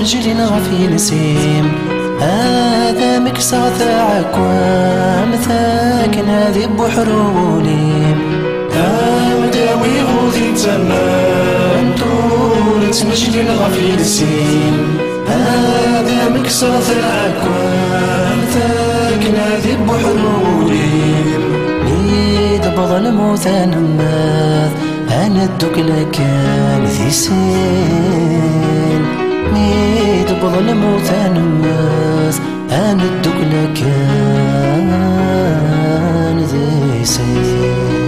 مجرين غفي نسيم هذا مكسر عكوام ثاكن هذي بحروليم مداوي غوذي تمان تولت مجرين غفي نسيم هذا مكسر عكوام ثاكن هذي بحروليم نيد بظل موثان ماذ أنا الدوك لكان ذي سين نيد بظل موثان ماذ أنا الدوك لكان ذي سين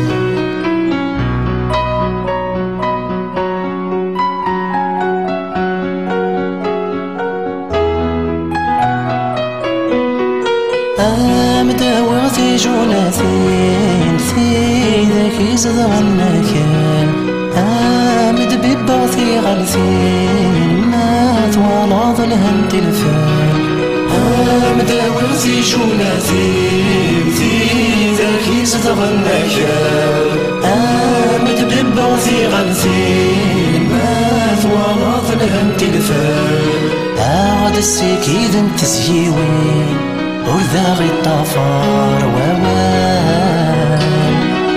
مداوغ في جولثين في ذاك يزضغ المكان مدبب في غلثين ما ثوالظ لهم تلفان مداوغ في جولثين في ذاك يزضغ المكان مدبب في غلثين ما ثوالظ لهم تلفان غد السكيد تزيوين ورذاغي الطفار ووان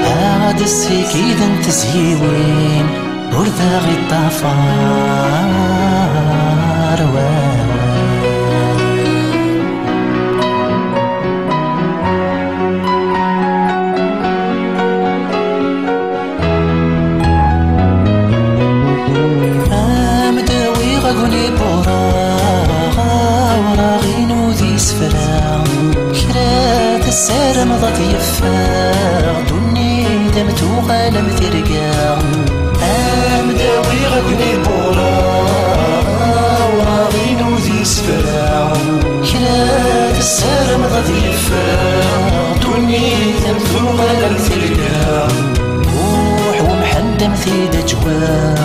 عاد السكيد تزيوين ورذاغي الطفار ووان مداوي غاقوني بوراغا وراغي نوذي سفرا كرات السارة مضت يفاغ دوني دمتو غالم ترقا مداوي غاقوني بوراغا وراغي نوذي سفرا كرات السارة مضت يفاغ دوني دمتو غالم ترقا روح ومحندم في دجوان